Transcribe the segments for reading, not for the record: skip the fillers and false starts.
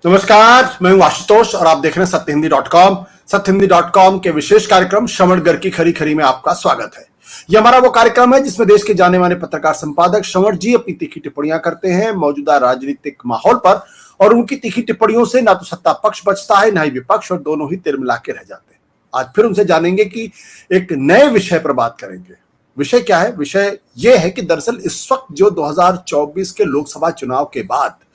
नमस्कार, मैं हूं आशुतोष और आप देख रहे हैं सत्यहिंदी.com। सत्यहिंदी.com के विशेष कार्यक्रम श्रवण घर की खरी खरी में आपका स्वागत है। यह हमारा वो कार्यक्रम है जिसमें देश के जाने माने पत्रकार संपादक श्रवण जी अपनी तीखी टिप्पणियां करते हैं मौजूदा राजनीतिक माहौल पर, और उनकी तीखी टिप्पणियों से ना तो सत्ता पक्ष बचता है, ना ही विपक्ष, और दोनों ही तिलमिला के रह जाते हैं। आज फिर उनसे जानेंगे कि एक नए विषय पर बात करेंगे। विषय क्या है? विषय यह है कि दरअसल इस वक्त जो 2024 के लोकसभा चुनाव के बाद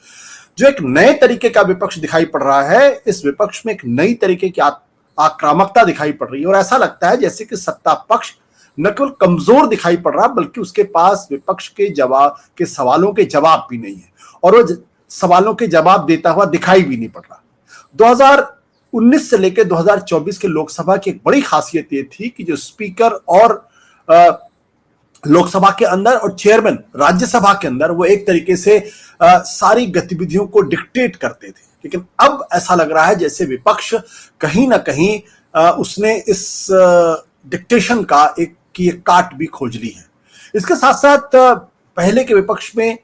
जो एक नए तरीके का विपक्ष दिखाई पड़ रहा है, इस विपक्ष में एक नई तरीके की आक्रामकता दिखाई पड़ रही है, और ऐसा लगता है जैसे कि सत्ता पक्ष न केवल कमजोर दिखाई पड़ रहा, बल्कि उसके पास विपक्ष के सवालों के जवाब भी नहीं है, और वो सवालों के जवाब देता हुआ दिखाई भी नहीं पड़ रहा। 2019 से लेकर 2024 के लोकसभा की एक बड़ी खासियत ये थी कि जो स्पीकर और लोकसभा के अंदर और चेयरमैन राज्यसभा के अंदर वो एक तरीके से सारी गतिविधियों को डिक्टेट करते थे, लेकिन अब ऐसा लग रहा है जैसे विपक्ष कहीं ना कहीं उसने इस डिक्टेशन का एक काट भी खोज ली है। इसके साथ साथ पहले के विपक्ष में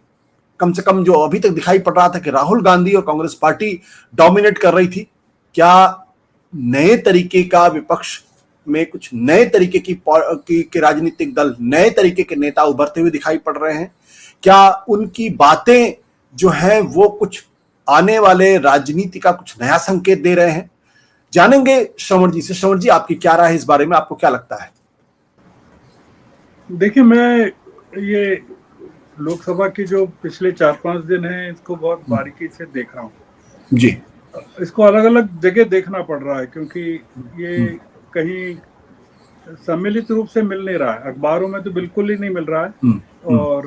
कम से कम जो अभी तक दिखाई पड़ रहा था कि राहुल गांधी और कांग्रेस पार्टी डोमिनेट कर रही थी, क्या नए तरीके का विपक्ष में कुछ नए तरीके की राजनीतिक दल, नए तरीके के नेता उभरते हुए दिखाई पड़ रहे हैं? क्या उनकी बातें जो हैं वो कुछ आने वाले राजनीति का कुछ नया संकेत दे रहे हैं? जानेंगे श्रवण जी से। श्रवण जी, आपकी क्या राय है इस बारे में? आपको क्या लगता है? देखिए, मैं ये लोकसभा की जो पिछले 4-5 दिन हैं इसको बहुत बारीकी से देख रहा हूँ जी। इसको अलग अलग जगह देखना पड़ रहा है, क्योंकि ये कहीं सम्मिलित रूप से मिल नहीं रहा है। अखबारों में तो बिल्कुल ही नहीं मिल रहा है, और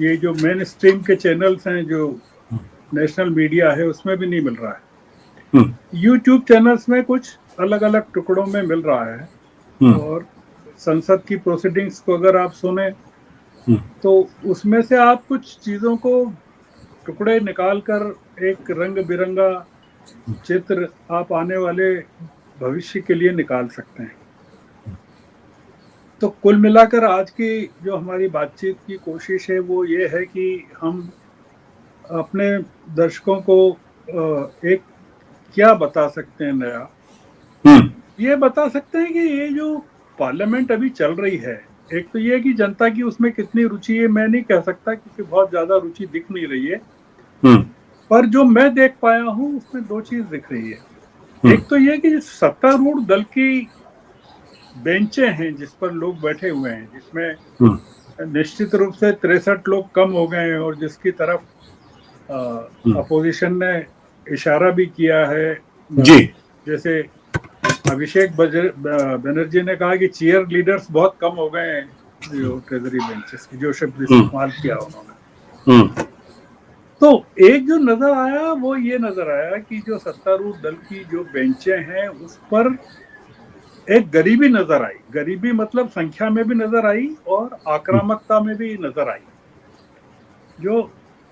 ये जो मेन स्ट्रीम के चैनल्स हैं, जो नेशनल मीडिया है, उसमें भी नहीं मिल रहा है। यूट्यूब चैनल्स में कुछ अलग अलग टुकड़ों में मिल रहा है, और संसद की प्रोसीडिंग्स को अगर आप सुने तो उसमें से आप कुछ चीजों को टुकड़े निकालकर एक रंग बिरंगा चित्र आप आने वाले भविष्य के लिए निकाल सकते हैं। तो कुल मिलाकर आज की जो हमारी बातचीत की कोशिश है वो ये है कि हम अपने दर्शकों को एक क्या बता सकते हैं नया। ये बता सकते हैं कि ये जो पार्लियामेंट अभी चल रही है, एक तो ये कि जनता की उसमें कितनी रुचि है मैं नहीं कह सकता, क्योंकि बहुत ज्यादा रुचि दिख नहीं रही है, पर जो मैं देख पाया हूँ उसमें दो चीज दिख रही है। एक तो ये कि सत्तारूढ़ दल की बेंचें हैं जिस पर लोग बैठे हुए हैं, जिसमें निश्चित रूप से 63 लोग कम हो गए हैं, और जिसकी तरफ अपोजिशन ने इशारा भी किया है जी। जैसे अभिषेक बनर्जी ने कहा कि चीयर लीडर्स बहुत कम हो गए हैं, जो ट्रेजरी बेंचेस की, जो शब्द इस्तेमाल किया उन्होंने। तो एक जो नजर आया वो ये नजर आया कि जो सत्तारूढ़ दल की जो बेंचें हैं उस पर एक गरीबी नजर आई। गरीबी मतलब संख्या में भी नजर आई और आक्रामकता में भी नजर आई, जो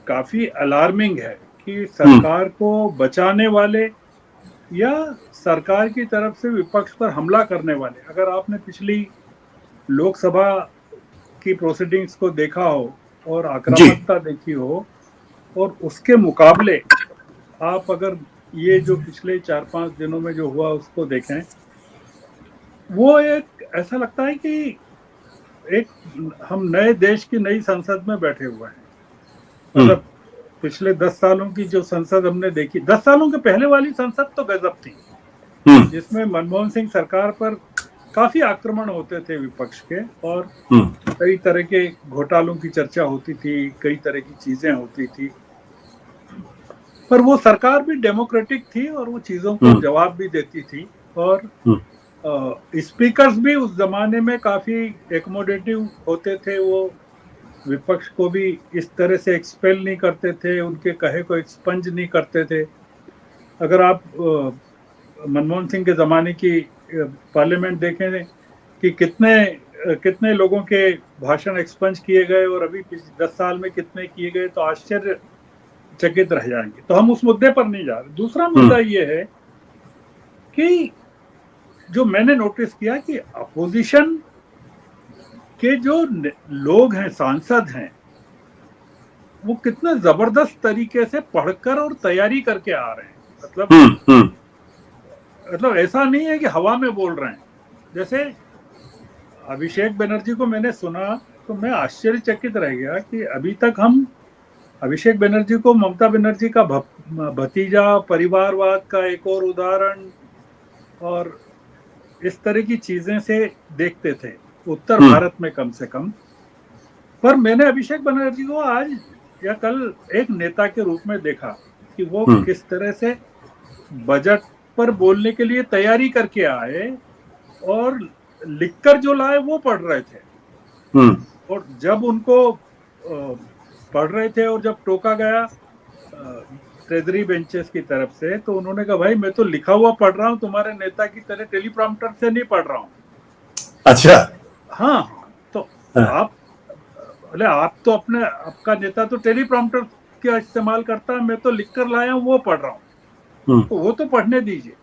काफी अलार्मिंग है कि सरकार को बचाने वाले या सरकार की तरफ से विपक्ष पर हमला करने वाले, अगर आपने पिछली लोकसभा की प्रोसीडिंग्स को देखा हो और आक्रामकता देखी हो, और उसके मुकाबले आप अगर ये जो पिछले 4-5 दिनों में जो हुआ उसको देखें, वो एक ऐसा लगता है कि एक हम नए देश की नई संसद में बैठे हुए हैं। मतलब पिछले 10 सालों की जो संसद हमने देखी, 10 सालों के पहले वाली संसद तो गजब थी, जिसमें मनमोहन सिंह सरकार पर काफी आक्रमण होते थे विपक्ष के, और कई तरह के घोटालों की चर्चा होती थी, कई तरह की चीजें होती थी, पर वो सरकार भी डेमोक्रेटिक थी और वो चीजों को जवाब भी देती थी, और स्पीकर्स भी उस जमाने में काफी एकोमोडेटिव होते थे। वो विपक्ष को भी इस तरह से एक्सपेल नहीं करते थे, उनके कहे को एक्सपंज नहीं करते थे। अगर आप मनमोहन सिंह के ज़माने की पार्लियामेंट देखें कि कितने लोगों के भाषण एक्सपंज किए गए और अभी 10 साल में कितने किए गए, तो आश्चर्यचकित रह जाएंगे। तो हम उस मुद्दे पर नहीं जा रहे। दूसरा मुद्दा ये है कि जो मैंने नोटिस किया कि अपोजिशन के जो लोग हैं, सांसद हैं, वो कितने जबरदस्त तरीके से पढ़कर और तैयारी करके आ रहे हैं। मतलब ऐसा नहीं है कि हवा में बोल रहे हैं। जैसे अभिषेक बनर्जी को मैंने सुना तो मैं आश्चर्यचकित रह गया कि अभी तक हम अभिषेक बनर्जी को ममता बनर्जी का भतीजा, परिवारवाद का एक और उदाहरण और इस तरह की चीजें से देखते थे, उत्तर भारत में कम से कम। पर मैंने अभिषेक बनर्जी को आज या कल एक नेता के रूप में देखा कि वो किस तरह से बजट पर बोलने के लिए तैयारी करके आए और लिखकर जो लाए वो पढ़ रहे थे। और जब उनको पढ़ रहे थे और जब टोका गया ट्रेजरी बेंचेस की तरफ से, तो उन्होंने कहा भाई मैं तो लिखा हुआ पढ़ रहा हूँ, तुम्हारे नेता की तरह टेलीप्रॉम्प्टर से नहीं पढ़ रहा हूँ। अच्छा। हाँ, तो आप तो अपने आपका नेता तो टेलीप्रॉम्प्टर का इस्तेमाल करता है, मैं तो लिखकर लाया हूँ वो पढ़ रहा हूँ, तो वो तो पढ़ने दीजिए।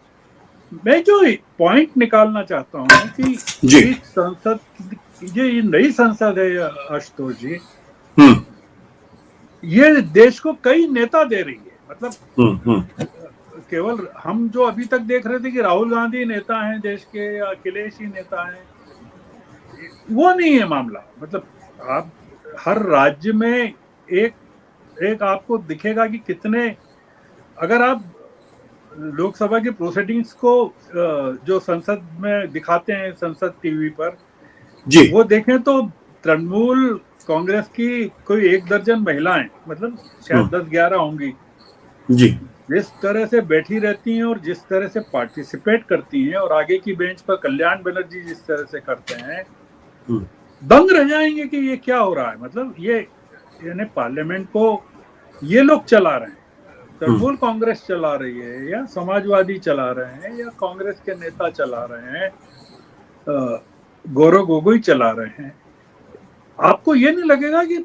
मैं जो पॉइंट निकालना चाहता हूँ कि संसद, ये नई संसद है आशुतोष जी, ये देश को कई नेता दे रही है। मतलब केवल हम जो अभी तक देख रहे थे कि राहुल गांधी नेता हैं देश के या अखिलेश ही नेता हैं, वो नहीं है मामला। मतलब आप हर राज्य में एक आपको दिखेगा कि कितने, अगर आप लोकसभा की प्रोसीडिंग्स को जो संसद में दिखाते हैं संसद टीवी पर जी, वो देखें तो तृणमूल कांग्रेस की कोई 1 दर्जन महिलाएं, मतलब शायद 10-11 होंगी जी, जिस तरह से बैठी रहती हैं और जिस तरह से पार्टिसिपेट करती हैं, और आगे की बेंच पर कल्याण बनर्जी जिस तरह से करते हैं, दंग रह जाएंगे कि ये क्या हो रहा है। मतलब ये यानी पार्लियामेंट को ये लोग चला रहे हैं, तृणमूल कांग्रेस चला रही है या समाजवादी चला रहे हैं या कांग्रेस के नेता चला रहे हैं, गौरव गोगोई चला रहे हैं। आपको ये नहीं लगेगा कि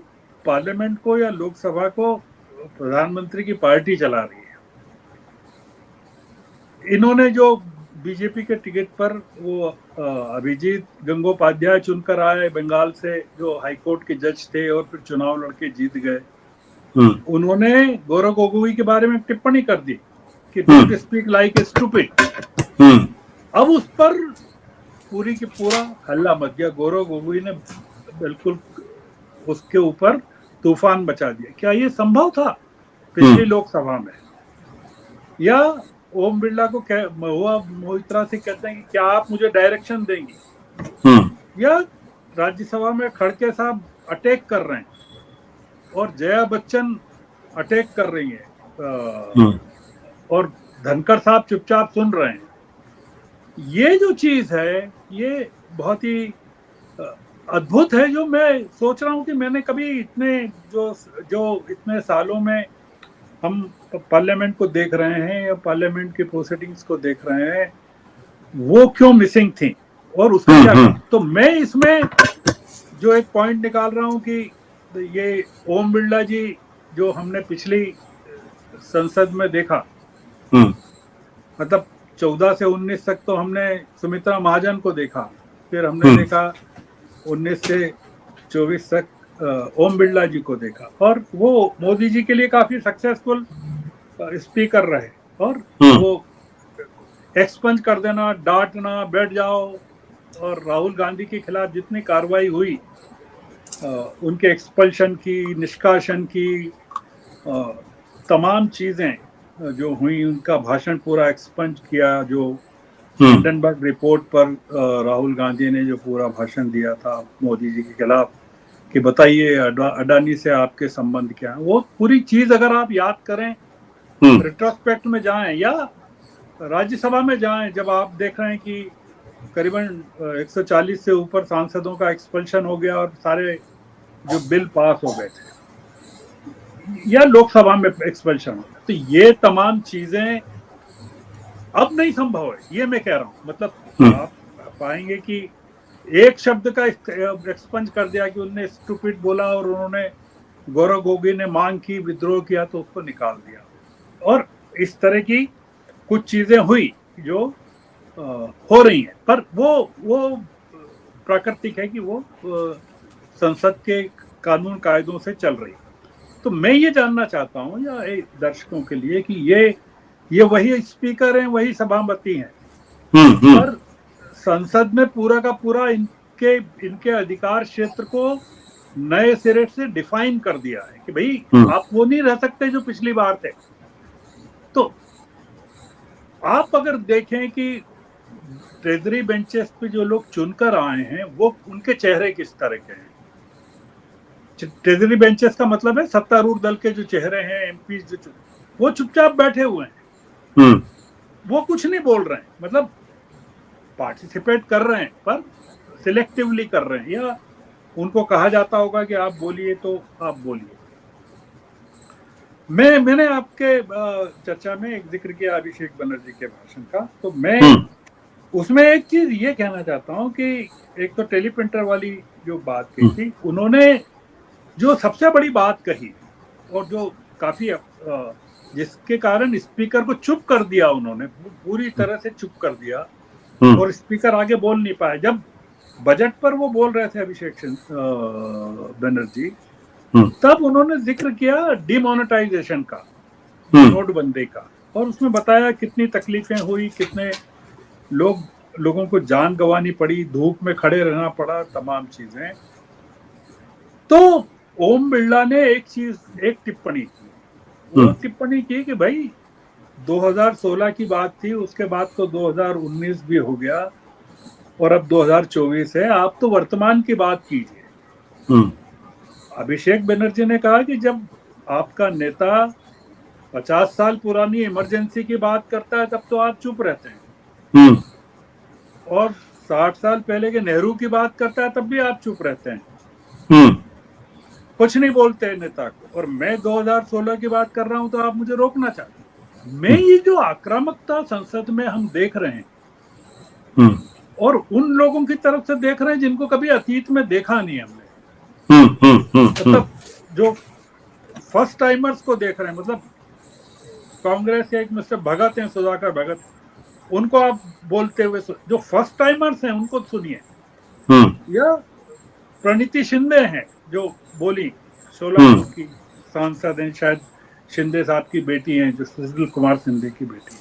पार्लियामेंट को या लोकसभा को प्रधानमंत्री की पार्टी चला रही है। इन्होंने जो बीजेपी के टिकट पर वो अभिजीत गंगोपाध्याय चुनकर आए बंगाल से, जो हाईकोर्ट के जज थे और फिर चुनाव लड़के जीत गए, उन्होंने गौरव गोगोई के बारे में टिप्पणी कर दी कि don't speak like a stupid. अब उस पर पूरी की पूरा हल्ला मच गया, गौरव गोगोई ने बिल्कुल उसके ऊपर तूफान मचा दिया। क्या ये संभव था पिछली लोकसभा में? या ओम बिरला को महुआ मोहित्रा से कहते हैं कि क्या आप मुझे डायरेक्शन देंगी, या राज्यसभा में खड़के साहब अटैक कर रहे हैं और जया बच्चन अटैक कर रही है और धनखड़ साहब चुपचाप सुन रहे हैं। ये जो चीज है ये बहुत ही अद्भुत है, जो मैं सोच रहा हूँ कि मैंने कभी इतने जो इतने सालों में हम पार्लियामेंट को देख रहे हैं या पार्लियामेंट की प्रोसीडिंग्स को देख रहे हैं, वो क्यों मिसिंग थी और उसका क्या। तो मैं इसमें जो एक पॉइंट निकाल रहा हूँ कि ये ओम बिरला जी जो हमने पिछली संसद में देखा, मतलब 14 से 19 तक तो हमने सुमित्रा महाजन को देखा, फिर हमने देखा 19 से 24 तक ओम बिरला जी को देखा, और वो मोदी जी के लिए काफी सक्सेसफुल स्पीकर रहे, और वो एक्सपंज कर देना, डांटना, बैठ जाओ, और राहुल गांधी के खिलाफ जितनी कार्रवाई हुई, उनके एक्सपल्शन की, निष्कासन की, तमाम चीजें जो हुई, उनका भाषण पूरा एक्सपंज किया, जो हिंडनबर्ग रिपोर्ट पर राहुल गांधी ने जो पूरा भाषण दिया था मोदी जी के खिलाफ कि बताइए अडानी से आपके संबंध क्या है, वो पूरी चीज अगर आप याद करें, रिट्रोस्पेक्ट में जाएं या राज्यसभा में जाएं, जब आप देख रहे हैं कि करीबन 140 से ऊपर सांसदों का एक्सपल्शन हो गया और सारे जो बिल पास हो गए थे, या लोकसभा में एक्सपल्शन हो गया, तो ये तमाम चीजें अब नहीं संभव है, ये मैं कह रहा हूँ। मतलब आप पाएंगे कि एक शब्द का एक्सपंज कर दिया कि उन्होंने स्टूपिड बोला और उन्होंने गौरव गोगोई ने मांग की, विद्रोह किया तो उसको निकाल दिया, और इस तरह की कुछ चीजें हुई जो हो रही हैं, पर वो प्राकृतिक है कि वो संसद के कानून कायदों से चल रही है। तो मैं ये जानना चाहता हूँ या दर्शकों के लिए कि ये वही स्पीकर हैं, वही सभापति हैं, पर संसद में पूरा का पूरा इनके अधिकार क्षेत्र को नए सिरे से डिफाइन कर दिया है कि भाई आप वो नहीं रह सकते जो पिछली बार थे। तो आप अगर देखें कि ट्रेजरी बेंचेस पे जो लोग चुनकर आए हैं वो उनके चेहरे किस तरह के हैं। ट्रेजरी बेंचेस का मतलब है सत्तारूढ़ दल के जो चेहरे हैं, एमपी जो वो चुपचाप बैठे हुए हैं, वो कुछ नहीं बोल रहे हैं, मतलब पार्टिसिपेट कर रहे हैं पर सिलेक्टिवली कर रहे हैं, या उनको कहा जाता होगा कि आप बोलिए तो आप बोलिए। मैंने आपके चर्चा में एक जिक्र किया अभिषेक बनर्जी के भाषण का, तो मैं उसमें एक चीज ये कहना चाहता हूं कि एक तो टेलीप्रिंटर वाली जो बात कही थी, उन्होंने जो सबसे बड़ी बात कही और जो काफी जिसके कारण स्पीकर को चुप कर दिया, उन्होंने पूरी तरह से चुप कर दिया और स्पीकर आगे बोल नहीं पाया। जब बजट पर वो बोल रहे थे अभिषेक बनर्जी, तब उन्होंने जिक्र किया डिमोनेटाइजेशन का, नोटबंदी का, और उसमें बताया कितनी तकलीफें हुई, कितने लोगों को जान गंवानी पड़ी, धूप में खड़े रहना पड़ा, तमाम चीजें। तो ओम बिरला ने एक टिप्पणी की, वो टिप्पणी की कि भाई 2016 की बात थी, उसके बाद तो 2019 भी हो गया और अब 2024 है, आप तो वर्तमान की बात कीजिए। अभिषेक बनर्जी ने कहा कि जब आपका नेता 50 साल पुरानी इमरजेंसी की बात करता है तब तो आप चुप रहते हैं, और 60 साल पहले के नेहरू की बात करता है तब भी आप चुप रहते हैं, कुछ नहीं बोलते हैं नेता को। और मैं 2016 की बात कर रहा हूं तो आप मुझे रोकना चाहते हैं। मैं ये जो आक्रामकता संसद में हम देख रहे हैं और उन लोगों की तरफ से देख रहे हैं जिनको कभी अतीत में देखा नहीं हमने, मतलब जो फर्स्ट टाइमर्स को देख रहे हैं, मतलब कांग्रेस के एक मिस्टर भगत हैं, सुधाकर भगत, उनको आप बोलते हुए जो फर्स्ट टाइमर्स हैं उनको सुनिए, या प्रणीति शिंदे हैं जो बोली, सोलापुर की सांसद हैं, शायद शिंदे साहब की बेटी हैं, जो सुशील कुमार शिंदे की बेटी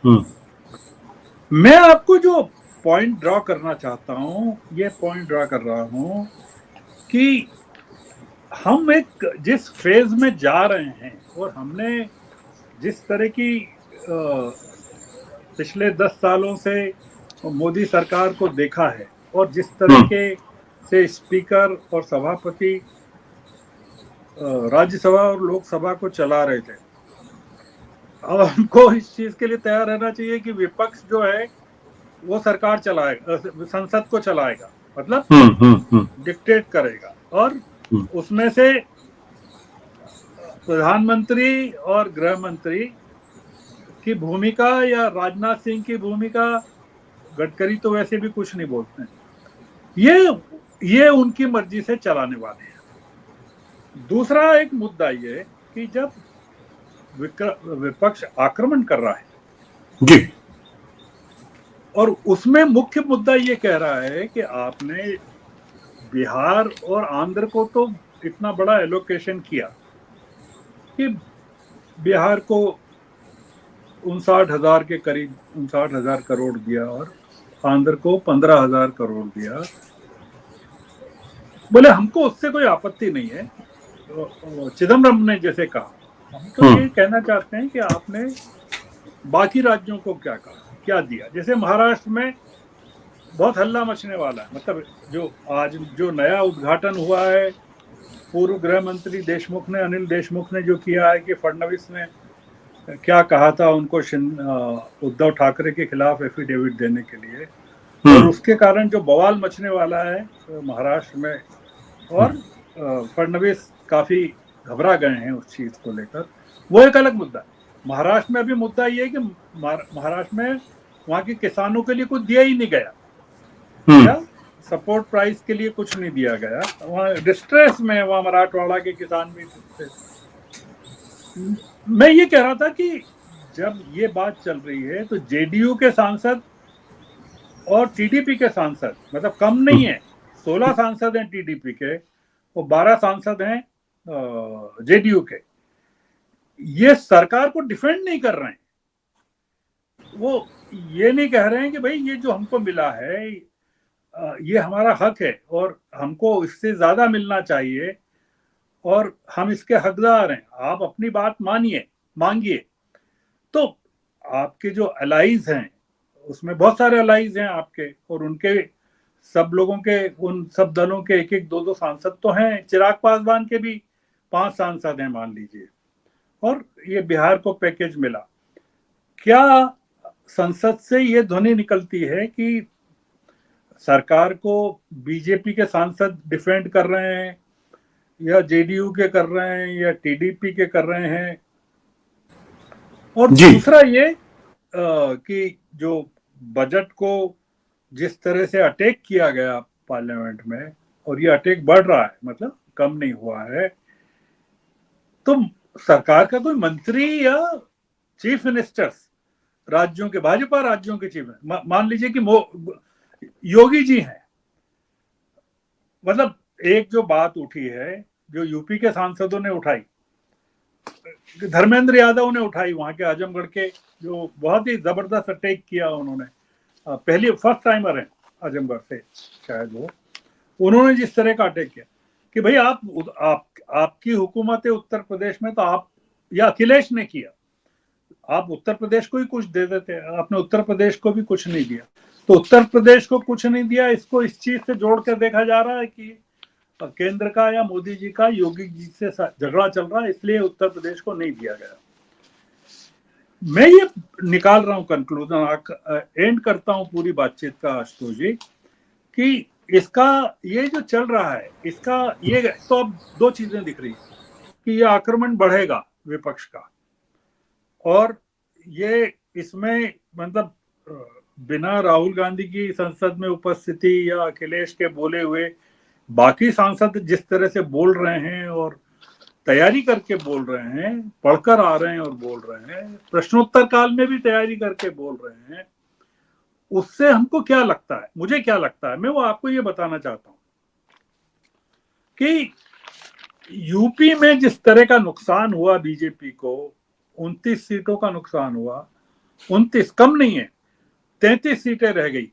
है। मैं आपको जो पॉइंट ड्रॉ करना चाहता हूं, ये पॉइंट ड्रॉ कर रहा हूं कि हम एक जिस फेज में जा रहे हैं और हमने जिस तरह की पिछले 10 सालों से मोदी सरकार को देखा है और जिस तरीके से स्पीकर और सभापति राज्यसभा और लोकसभा को चला रहे थे, अब हमको इस चीज के लिए तैयार रहना चाहिए कि विपक्ष जो है वो सरकार चलाएगा, संसद को चलाएगा, मतलब डिक्टेट करेगा, और उसमें से प्रधानमंत्री और गृह मंत्री की भूमिका या राजनाथ सिंह की भूमिका, गडकरी तो वैसे भी कुछ नहीं बोलते हैं, ये उनकी मर्जी से चलाने वाले हैं। दूसरा एक मुद्दा ये कि जब विपक्ष आक्रमण कर रहा है जी, और उसमें मुख्य मुद्दा ये कह रहा है कि आपने बिहार और आंध्र को तो इतना बड़ा एलोकेशन किया कि बिहार को 59,000 के करीब 59,000 करोड़ दिया और आंध्र को 15,000 करोड़ दिया। बोले हमको उससे कोई आपत्ति नहीं है, चिदम्बरम ने जैसे कहा, हम तो ये कहना चाहते हैं कि आपने बाकी राज्यों को क्या कहा, क्या दिया। जैसे महाराष्ट्र में बहुत हल्ला मचने वाला है, मतलब जो आज जो नया उद्घाटन हुआ है, पूर्व गृह मंत्री देशमुख ने, अनिल देशमुख ने जो किया है कि फडणवीस ने क्या कहा था उनको उद्धव ठाकरे के खिलाफ एफिडेविट देने के लिए, और उसके कारण जो बवाल मचने वाला है महाराष्ट्र में, और फडणवीस काफी घबरा गए हैं उस चीज को लेकर, वो एक अलग मुद्दा है। महाराष्ट्र में अभी मुद्दा ये है कि महाराष्ट्र में वहां के किसानों के लिए कुछ दिया ही नहीं गया, या सपोर्ट प्राइस के लिए कुछ नहीं दिया गया, वहाँ डिस्ट्रेस में वहाँ मराठवाड़ा के किसान भी थे। मैं ये कह रहा था कि जब ये बात चल रही है तो जेडीयू के सांसद और टीडीपी के सांसद, मतलब कम नहीं है, 16 सांसद हैं टीडीपी के और 12 सांसद हैं जेडीयू के, ये सरकार को डिफेंड नहीं कर रहे हैं। वो ये नहीं कह रहे हैं कि भाई ये जो हमको मिला है ये हमारा हक है और हमको इससे ज्यादा मिलना चाहिए और हम इसके हकदार हैं, आप अपनी बात मांगिए। तो आपके जो अलाइज हैं, उसमें बहुत सारे अलाइज हैं आपके, और उनके सब लोगों के, उन सब दलों के एक एक दो सांसद तो हैं। चिराग पासवान के भी 5 सांसद हैं मान लीजिए, और ये बिहार को पैकेज मिला। क्या संसद से ये ध्वनि निकलती है कि सरकार को बीजेपी के सांसद डिफेंड कर रहे हैं या जेडीयू के कर रहे हैं या टीडीपी के कर रहे हैं? और दूसरा ये कि जो बजट को जिस तरह से अटैक किया गया पार्लियामेंट में, और ये अटैक बढ़ रहा है, मतलब कम नहीं हुआ है, तो सरकार का कोई मंत्री या चीफ मिनिस्टर्स राज्यों के, भाजपा राज्यों के चीफ, मान लीजिए कि योगी जी हैं, मतलब एक जो बात उठी है जो यूपी के सांसदों ने उठाई, धर्मेंद्र यादव ने उठाई, वहां के आजमगढ़ के, जो बहुत ही जबरदस्त अटैक किया उन्होंने, पहली फर्स्ट टाइमर है आजमगढ़ से शायद वो, उन्होंने जिस तरह का अटैक किया कि भाई आपकी हुकूमत है उत्तर प्रदेश में, तो आप, या अखिलेश ने किया, आप उत्तर प्रदेश को ही कुछ दे देते, आपने उत्तर प्रदेश को भी कुछ नहीं दिया। तो उत्तर प्रदेश को कुछ नहीं दिया, इसको इस चीज से जोड़ कर देखा जा रहा है कि केंद्र का या मोदी जी का योगी जी से झगड़ा चल रहा है, इसलिए उत्तर प्रदेश को नहीं दिया गया। मैं ये निकाल रहा हूं कंक्लूजन, एंड करता हूं पूरी बातचीत का आशुतोष जी, कि इसका ये जो चल रहा है, इसका ये तो अब 2 चीजें दिख रही है कि ये आक्रमण बढ़ेगा विपक्ष का, और ये इसमें मतलब बिना राहुल गांधी की संसद में उपस्थिति या अखिलेश के बोले हुए बाकी सांसद जिस तरह से बोल रहे हैं और तैयारी करके बोल रहे हैं, पढ़कर आ रहे हैं और बोल रहे हैं, प्रश्नोत्तर काल में भी तैयारी करके बोल रहे हैं, उससे हमको क्या लगता है, मुझे क्या लगता है, मैं वो आपको ये बताना चाहता हूं कि यूपी में जिस तरह का नुकसान हुआ बीजेपी को, 29 सीटों का नुकसान हुआ, 29 कम नहीं है, 33 सीटें रह गई।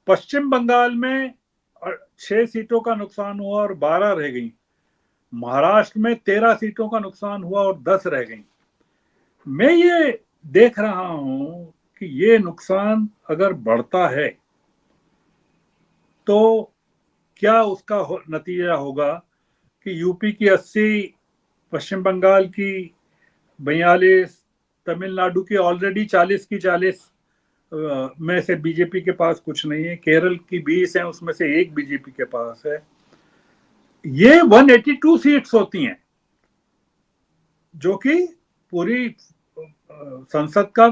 पश्चिम बंगाल में 6 सीटों का नुकसान हुआ और 12 रह गई। महाराष्ट्र में 13 सीटों का नुकसान हुआ और 10 रह गई। मैं ये देख रहा हूं कि ये नुकसान अगर बढ़ता है तो क्या उसका नतीजा होगा कि यूपी की 80, पश्चिम बंगाल की 42, तमिलनाडु की ऑलरेडी 40 की 40 में से बीजेपी के पास कुछ नहीं है, केरल की 20 है, उसमें से 1 बीजेपी के पास है। ये 182 सीट्स होती हैं, जो कि पूरी संसद का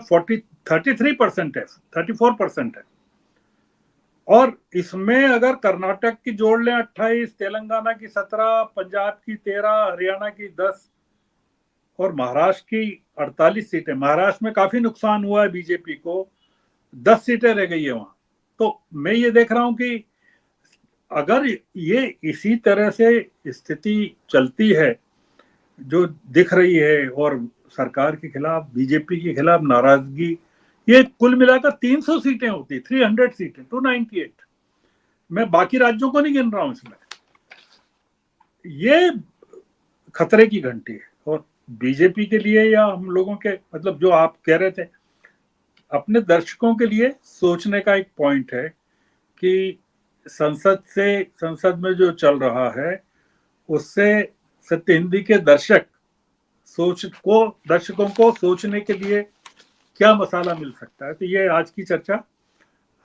33% है, 34% है। और इसमें अगर कर्नाटक की जोड़ लें 28, तेलंगाना की 17, पंजाब की 13, हरियाणा की 10 और महाराष्ट्र की 48 सीटें, महाराष्ट्र में काफी नुकसान हुआ है बीजेपी को, 10 सीटें रह गई है वहां। तो मैं ये देख रहा हूं कि अगर ये इसी तरह से स्थिति चलती है जो दिख रही है, और सरकार के खिलाफ, बीजेपी के खिलाफ नाराजगी, ये कुल मिलाकर 300 सीटें होती, 300 सीटें, 298, मैं बाकी राज्यों को नहीं गिन रहा हूं इसमें, ये खतरे की घंटी है। और बीजेपी के लिए या हम लोगों के, मतलब जो आप कह रहे थे, अपने दर्शकों के लिए सोचने का एक पॉइंट है कि संसद में जो चल रहा है उससे सत्य हिंदी के दर्शकों को सोचने के लिए क्या मसाला मिल सकता है। तो ये आज की चर्चा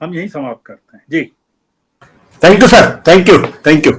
हम यहीं समाप्त करते हैं जी। Thank you sir, thank you.